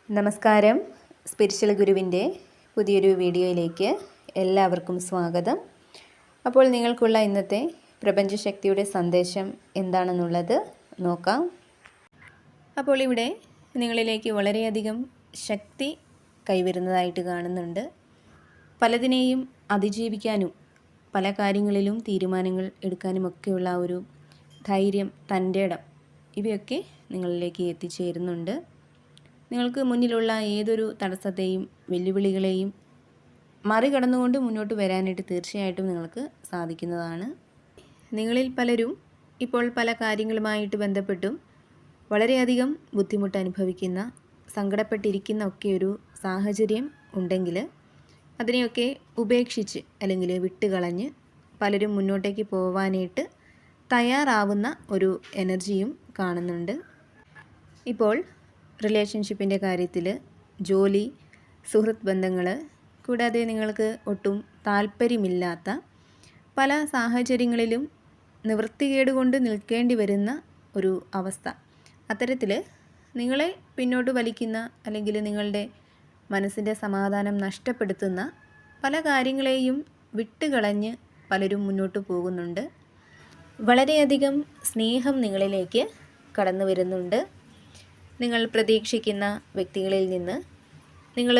നമസ്കാരം. സ്പിരിച്വൽ ഗുരുവിൻ്റെ പുതിയൊരു വീഡിയോയിലേക്ക് എല്ലാവർക്കും സ്വാഗതം. അപ്പോൾ നിങ്ങൾക്കുള്ള ഇന്നത്തെ പ്രപഞ്ചശക്തിയുടെ സന്ദേശം എന്താണെന്നുള്ളത് നോക്കാം. അപ്പോൾ ഇവിടെ നിങ്ങളിലേക്ക് വളരെയധികം ശക്തി കൈവരുന്നതായിട്ട് കാണുന്നുണ്ട്. പലതിനെയും അതിജീവിക്കാനും പല കാര്യങ്ങളിലും തീരുമാനങ്ങൾ എടുക്കാനുമൊക്കെയുള്ള ഒരു ധൈര്യം, തൻ്റെ ഇടം ഇവയൊക്കെ നിങ്ങളിലേക്ക് എത്തിച്ചേരുന്നുണ്ട്. നിങ്ങൾക്ക് മുന്നിലുള്ള ഏതൊരു തടസ്സത്തെയും വെല്ലുവിളികളെയും മറികടന്നുകൊണ്ട് മുന്നോട്ട് വരാനായിട്ട് തീർച്ചയായിട്ടും നിങ്ങൾക്ക് സാധിക്കുന്നതാണ്. നിങ്ങളിൽ പലരും ഇപ്പോൾ പല കാര്യങ്ങളുമായിട്ട് ബന്ധപ്പെട്ടും വളരെയധികം ബുദ്ധിമുട്ട് അനുഭവിക്കുന്ന, സങ്കടപ്പെട്ടിരിക്കുന്ന ഒക്കെ ഒരു സാഹചര്യം ഉണ്ടെങ്കിൽ അതിനെയൊക്കെ ഉപേക്ഷിച്ച് അല്ലെങ്കിൽ വിട്ടുകളഞ്ഞ് പലരും മുന്നോട്ടേക്ക് പോവാനായിട്ട് തയ്യാറാവുന്ന ഒരു എനർജിയും കാണുന്നുണ്ട്. ഇപ്പോൾ റിലേഷൻഷിപ്പിൻ്റെ കാര്യത്തിൽ, ജോലി, സുഹൃത്ത് ബന്ധങ്ങൾ, കൂടാതെ നിങ്ങൾക്ക് ഒട്ടും താല്പര്യമില്ലാത്ത പല സാഹചര്യങ്ങളിലും നിവൃത്തികേട് കൊണ്ട് നിൽക്കേണ്ടി വരുന്ന ഒരു അവസ്ഥ, അത്തരത്തിൽ നിങ്ങളെ പിന്നോട്ട് വലിക്കുന്ന അല്ലെങ്കിൽ നിങ്ങളുടെ മനസ്സിൻ്റെ സമാധാനം നഷ്ടപ്പെടുത്തുന്ന പല കാര്യങ്ങളെയും വിട്ടുകളഞ്ഞ് പലരും മുന്നോട്ട് പോകുന്നുണ്ട്. വളരെയധികം സ്നേഹം നിങ്ങളിലേക്ക് കടന്നു വരുന്നുണ്ട്. നിങ്ങൾ പ്രതീക്ഷിക്കുന്ന വ്യക്തികളിൽ നിന്ന് നിങ്ങൾ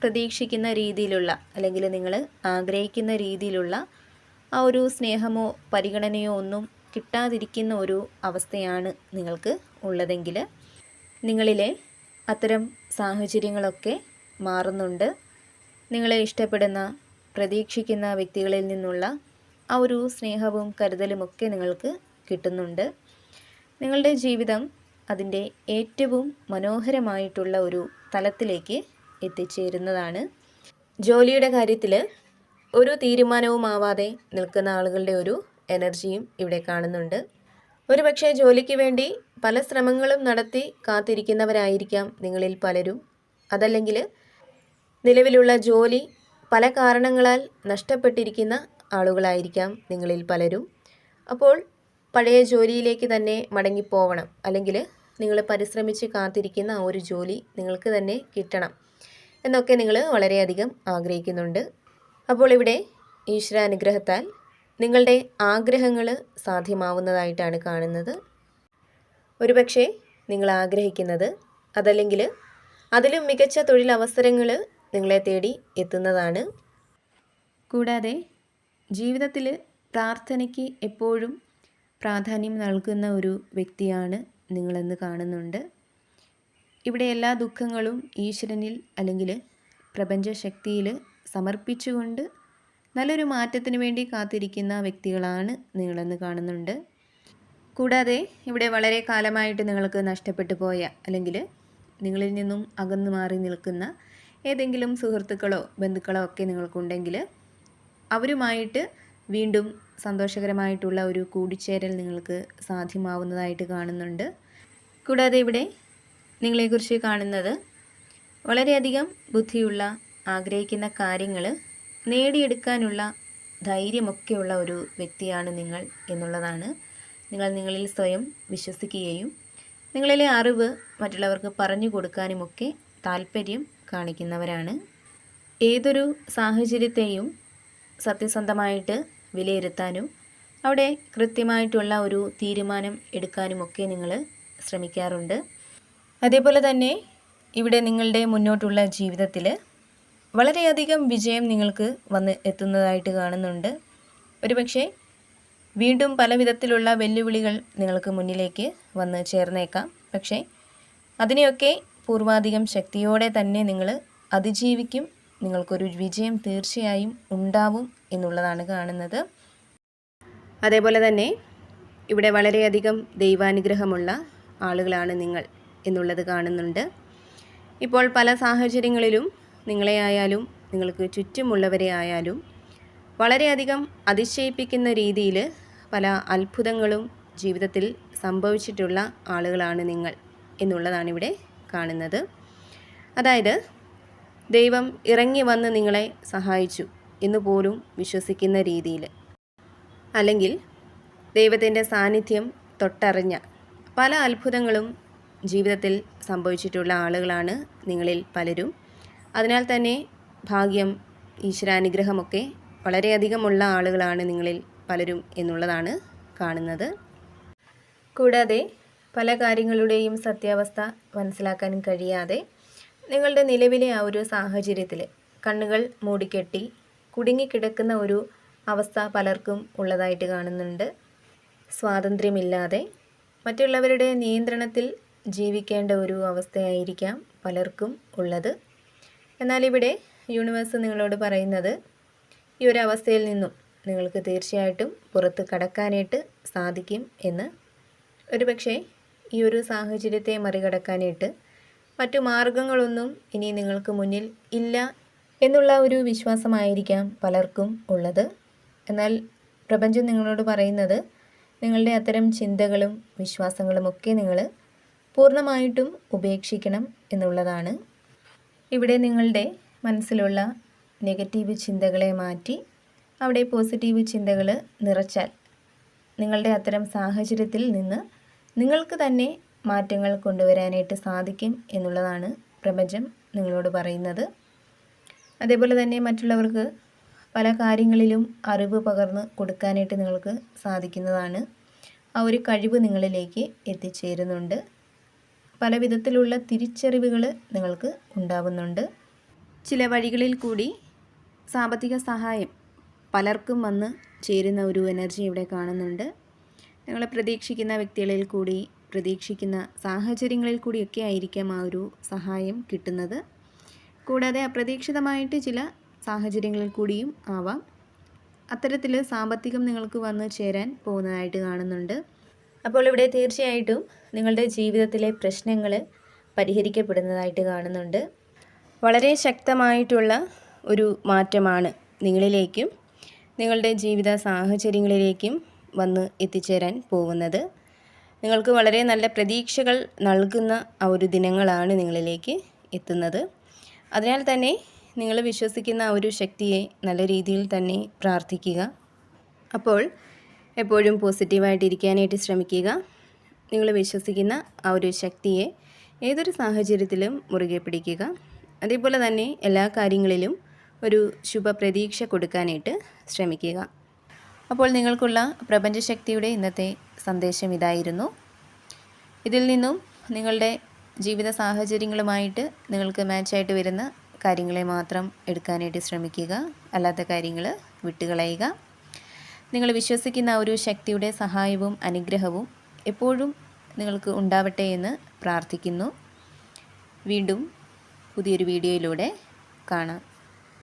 പ്രതീക്ഷിക്കുന്ന രീതിയിലുള്ള അല്ലെങ്കിൽ നിങ്ങൾ ആഗ്രഹിക്കുന്ന രീതിയിലുള്ള ആ ഒരു സ്നേഹമോ പരിഗണനയോ ഒന്നും കിട്ടാതിരിക്കുന്ന ഒരു അവസ്ഥയാണ് നിങ്ങൾക്ക് ഉള്ളതെങ്കിൽ നിങ്ങളിലെ അത്തരം സാഹചര്യങ്ങളൊക്കെ മാറുന്നുണ്ട്. നിങ്ങളെ ഇഷ്ടപ്പെടുന്ന, പ്രതീക്ഷിക്കുന്ന വ്യക്തികളിൽ നിന്നുള്ള ആ ഒരു സ്നേഹവും കരുതലുമൊക്കെ നിങ്ങൾക്ക് കിട്ടുന്നുണ്ട്. നിങ്ങളുടെ ജീവിതം അതിൻ്റെ ഏറ്റവും മനോഹരമായിട്ടുള്ള ഒരു തലത്തിലേക്ക് എത്തിച്ചേരുന്നതാണ്. ജോലിയുടെ കാര്യത്തിൽ ഒരു തീരുമാനവുമാവാതെ നിൽക്കുന്ന ആളുകളുടെ ഒരു എനർജിയും ഇവിടെ കാണുന്നുണ്ട്. ഒരുപക്ഷെ ജോലിക്ക് വേണ്ടി പല ശ്രമങ്ങളും നടത്തി കാത്തിരിക്കുന്നവരായിരിക്കാം നിങ്ങളിൽ പലരും. അതല്ലെങ്കിൽ നിലവിലുള്ള ജോലി പല കാരണങ്ങളാൽ നഷ്ടപ്പെട്ടിരിക്കുന്ന ആളുകളായിരിക്കാം നിങ്ങളിൽ പലരും. അപ്പോൾ പഴയ ജോലിയിലേക്ക് തന്നെ മടങ്ങിപ്പോവണം, അല്ലെങ്കിൽ നിങ്ങൾ പരിശ്രമിച്ച് കാത്തിരിക്കുന്ന ആ ഒരു ജോലി നിങ്ങൾക്ക് തന്നെ കിട്ടണം എന്നൊക്കെ നിങ്ങൾ വളരെയധികം ആഗ്രഹിക്കുന്നുണ്ട്. അപ്പോൾ ഇവിടെ ഈശ്വരാനുഗ്രഹത്താൽ നിങ്ങളുടെ ആഗ്രഹങ്ങൾ സാധ്യമാവുന്നതായിട്ടാണ് കാണുന്നത്. ഒരുപക്ഷെ നിങ്ങൾ ആഗ്രഹിക്കുന്നത് അതല്ലെങ്കിൽ അതിലും മികച്ച തൊഴിലവസരങ്ങൾ നിങ്ങളെ തേടി എത്തുന്നതാണ്. കൂടാതെ ജീവിതത്തിൽ പ്രാർത്ഥനയ്ക്ക് എപ്പോഴും പ്രാധാന്യം നൽകുന്ന ഒരു വ്യക്തിയാണ് നിങ്ങളെന്ന് കാണുന്നുണ്ട്. ഇവിടെ എല്ലാ ദുഃഖങ്ങളും ഈശ്വരനിൽ അല്ലെങ്കിൽ പ്രപഞ്ചശക്തിയിൽ സമർപ്പിച്ചുകൊണ്ട് നല്ലൊരു മാറ്റത്തിന് വേണ്ടി കാത്തിരിക്കുന്ന വ്യക്തികളാണ് നിങ്ങളെന്ന് കാണുന്നുണ്ട്. കൂടാതെ ഇവിടെ വളരെ കാലമായിട്ട് നിങ്ങൾക്ക് നഷ്ടപ്പെട്ടു പോയ അല്ലെങ്കിൽ നിങ്ങളിൽ നിന്നും അകന്നു മാറി നിൽക്കുന്ന ഏതെങ്കിലും സുഹൃത്തുക്കളോ ബന്ധുക്കളോ ഒക്കെ നിങ്ങൾക്കുണ്ടെങ്കിൽ അവരുമായിട്ട് വീണ്ടും സന്തോഷകരമായിട്ടുള്ള ഒരു കൂടിച്ചേരൽ നിങ്ങൾക്ക് സാധ്യമാവുന്നതായിട്ട് കാണുന്നുണ്ട്. കൂടാതെ ഇവിടെ നിങ്ങളെക്കുറിച്ച് കാണുന്നത് വളരെയധികം ബുദ്ധിയുള്ള, ആഗ്രഹിക്കുന്ന കാര്യങ്ങൾ നേടിയെടുക്കാനുള്ള ധൈര്യമൊക്കെയുള്ള ഒരു വ്യക്തിയാണ് നിങ്ങൾ എന്നുള്ളതാണ്. നിങ്ങൾ നിങ്ങളിൽ സ്വയം വിശ്വസിക്കുകയും നിങ്ങളിലെ അറിവ് മറ്റുള്ളവർക്ക് പറഞ്ഞു കൊടുക്കാനുമൊക്കെ താല്പര്യം കാണിക്കുന്നവരാണ്. ഏതൊരു സാഹചര്യത്തെയും സത്യസന്ധമായിട്ട് വിലയിരുത്താനും അവിടെ കൃത്യമായിട്ടുള്ള ഒരു തീരുമാനം എടുക്കാനുമൊക്കെ നിങ്ങൾ ശ്രമിക്കാറുണ്ട്. അതേപോലെ തന്നെ ഇവിടെ നിങ്ങളുടെ മുന്നോട്ടുള്ള ജീവിതത്തിൽ വളരെയധികം വിജയം നിങ്ങൾക്ക് വന്ന് എത്തുന്നതായിട്ട് കാണുന്നുണ്ട്. ഒരുപക്ഷെ വീണ്ടും പല വിധത്തിലുള്ള വെല്ലുവിളികൾ നിങ്ങൾക്ക് മുന്നിലേക്ക് വന്ന് ചേർന്നേക്കാം. പക്ഷേ അതിനെയൊക്കെ പൂർവാധികം ശക്തിയോടെ തന്നെ നിങ്ങൾ അതിജീവിക്കും. നിങ്ങൾക്കൊരു വിജയം തീർച്ചയായും ഉണ്ടാവും എന്നുള്ളതാണ് കാണുന്നത്. അതേപോലെ തന്നെ ഇവിടെ വളരെയധികം ദൈവാനുഗ്രഹമുള്ള ആളുകളാണ് നിങ്ങൾ എന്നുള്ളത് കാണുന്നുണ്ട്. ഇപ്പോൾ പല സാഹചര്യങ്ങളിലും നിങ്ങളെ ആയാലും നിങ്ങൾക്ക് ചുറ്റുമുള്ളവരെ ആയാലും വളരെയധികം അതിശയിപ്പിക്കുന്ന രീതിയിൽ പല അത്ഭുതങ്ങളും ജീവിതത്തിൽ സംഭവിച്ചിട്ടുള്ള ആളുകളാണ് നിങ്ങൾ എന്നുള്ളതാണ് ഇവിടെ കാണുന്നത്. അതായത് ദൈവം ഇറങ്ങി വന്ന് നിങ്ങളെ സഹായിച്ചു എന്ന് പോലും വിശ്വസിക്കുന്ന രീതിയിൽ, അല്ലെങ്കിൽ ദൈവത്തിൻ്റെ സാന്നിധ്യം തൊട്ടറിഞ്ഞ പല അത്ഭുതങ്ങളും ജീവിതത്തിൽ സംഭവിച്ചിട്ടുള്ള ആളുകളാണ് നിങ്ങളിൽ പലരും. അതിനാൽ തന്നെ ഭാഗ്യം, ഈശ്വരാനുഗ്രഹമൊക്കെ വളരെയധികമുള്ള ആളുകളാണ് നിങ്ങളിൽ പലരും എന്നുള്ളതാണ് കാണുന്നത്. കൂടാതെ പല കാര്യങ്ങളുടെയും സത്യാവസ്ഥ മനസ്സിലാക്കാൻ കഴിയാതെ നിങ്ങളുടെ നിലവിലെ ആ ഒരു സാഹചര്യത്തിൽ കണ്ണുകൾ മൂടിക്കെട്ടി കുടുങ്ങിക്കിടക്കുന്ന ഒരു അവസ്ഥ പലർക്കും ഉള്ളതായിട്ട് കാണുന്നുണ്ട്. സ്വാതന്ത്ര്യമില്ലാതെ മറ്റുള്ളവരുടെ നിയന്ത്രണത്തിൽ ജീവിക്കേണ്ട ഒരു അവസ്ഥയായിരിക്കാം പലർക്കും ഉള്ളത്. എന്നാൽ ഇവിടെ യൂണിവേഴ്സ് നിങ്ങളോട് പറയുന്നത് ഈ ഒരു അവസ്ഥയിൽ നിന്നും നിങ്ങൾക്ക് തീർച്ചയായിട്ടും പുറത്ത് കടക്കാനായിട്ട് സാധിക്കും എന്ന്. ഒരുപക്ഷെ ഈ ഒരു സാഹചര്യത്തെ മറികടക്കാനായിട്ട് മറ്റു മാർഗങ്ങളൊന്നും ഇനി നിങ്ങൾക്ക് മുന്നിൽ ഇല്ല എന്നുള്ള ഒരു വിശ്വാസമായിരിക്കാം പലർക്കും ഉള്ളത്. എന്നാൽ പ്രപഞ്ചം നിങ്ങളോട് പറയുന്നത് നിങ്ങളുടെ അത്തരം ചിന്തകളും വിശ്വാസങ്ങളുമൊക്കെ നിങ്ങൾ പൂർണ്ണമായിട്ടും ഉപേക്ഷിക്കണം എന്നുള്ളതാണ്. ഇവിടെ നിങ്ങളുടെ മനസ്സിലുള്ള നെഗറ്റീവ് ചിന്തകളെ മാറ്റി അവിടെ പോസിറ്റീവ് ചിന്തകൾ നിറച്ചാൽ നിങ്ങളുടെ അത്തരം സാഹചര്യത്തിൽ നിന്ന് നിങ്ങൾക്ക് തന്നെ മാറ്റങ്ങൾ കൊണ്ടുവരാനായിട്ട് സാധിക്കും എന്നുള്ളതാണ് പ്രപഞ്ചം നിങ്ങളോട് പറയുന്നത്. അതേപോലെ തന്നെ മറ്റുള്ളവർക്ക് പല കാര്യങ്ങളിലും അറിവ് പകർന്ന് കൊടുക്കാനായിട്ട് നിങ്ങൾക്ക് സാധിക്കുന്നതാണ്. ആ ഒരു കഴിവ് നിങ്ങളിലേക്ക് എത്തിച്ചേരുന്നുണ്ട്. പല വിധത്തിലുള്ള തിരിച്ചറിവുകൾ നിങ്ങൾക്ക് ഉണ്ടാവുന്നുണ്ട്. ചില വഴികളിൽ കൂടി സാമ്പത്തിക സഹായം പലർക്കും വന്ന് ചേരുന്ന ഒരു എനർജി ഇവിടെ കാണുന്നുണ്ട്. നിങ്ങൾ പ്രതീക്ഷിക്കുന്ന വ്യക്തികളിൽ കൂടി, പ്രതീക്ഷിക്കുന്ന സാഹചര്യങ്ങളിൽ കൂടിയൊക്കെ ആയിരിക്കാം ആ ഒരു സഹായം കിട്ടുന്നത്. കൂടാതെ അപ്രതീക്ഷിതമായിട്ട് ചില സാഹചര്യങ്ങളിൽ കൂടിയും ആവാം. അത്തരത്തിൽ സാമ്പത്തികം നിങ്ങൾക്ക് വന്ന് ചേരാൻ പോകുന്നതായിട്ട് കാണുന്നുണ്ട്. അപ്പോൾ ഇവിടെ തീർച്ചയായിട്ടും നിങ്ങളുടെ ജീവിതത്തിലെ പ്രശ്നങ്ങൾ പരിഹരിക്കപ്പെടുന്നതായിട്ട് കാണുന്നുണ്ട്. വളരെ ശക്തമായിട്ടുള്ള ഒരു മാറ്റമാണ് നിങ്ങളിലേക്കും നിങ്ങളുടെ ജീവിത സാഹചര്യങ്ങളിലേക്കും വന്ന് എത്തിച്ചേരാൻ പോകുന്നത്. നിങ്ങൾക്ക് വളരെ നല്ല പ്രതീക്ഷകൾ നൽകുന്ന ആ ഒരു ദിനങ്ങളാണ് നിങ്ങളിലേക്ക് എത്തുന്നത്. അതിനാൽ തന്നെ നിങ്ങൾ വിശ്വസിക്കുന്ന ആ ഒരു ശക്തിയെ നല്ല രീതിയിൽ തന്നെ പ്രാർത്ഥിക്കുക. അപ്പോൾ എപ്പോഴും പോസിറ്റീവായിട്ടിരിക്കാനായിട്ട് ശ്രമിക്കുക. നിങ്ങൾ വിശ്വസിക്കുന്ന ആ ഒരു ശക്തിയെ ഏതൊരു സാഹചര്യത്തിലും മുറുകെ പിടിക്കുക. അതേപോലെ തന്നെ എല്ലാ കാര്യങ്ങളിലും ഒരു ശുഭപ്രതീക്ഷ കൊടുക്കാനായിട്ട് ശ്രമിക്കുക. അപ്പോൾ നിങ്ങൾക്കുള്ള പ്രപഞ്ചശക്തിയുടെ ഇന്നത്തെ സന്ദേശം ഇതായിരുന്നു. ഇതിൽ നിന്നും നിങ്ങളുടെ ജീവിത സാഹചര്യങ്ങളുമായിട്ട് നിങ്ങൾക്ക് മാച്ചായിട്ട് വരുന്ന കാര്യങ്ങളെ മാത്രം എടുക്കാനായിട്ട് ശ്രമിക്കുക. അല്ലാത്ത കാര്യങ്ങൾ വിട്ടുകളയുക. നിങ്ങൾ വിശ്വസിക്കുന്ന ഒരു ശക്തിയുടെ സഹായവും അനുഗ്രഹവും എപ്പോഴും നിങ്ങൾക്ക് ഉണ്ടാവട്ടെ എന്ന് പ്രാർത്ഥിക്കുന്നു. വീണ്ടും പുതിയൊരു വീഡിയോയിലൂടെ കാണാം.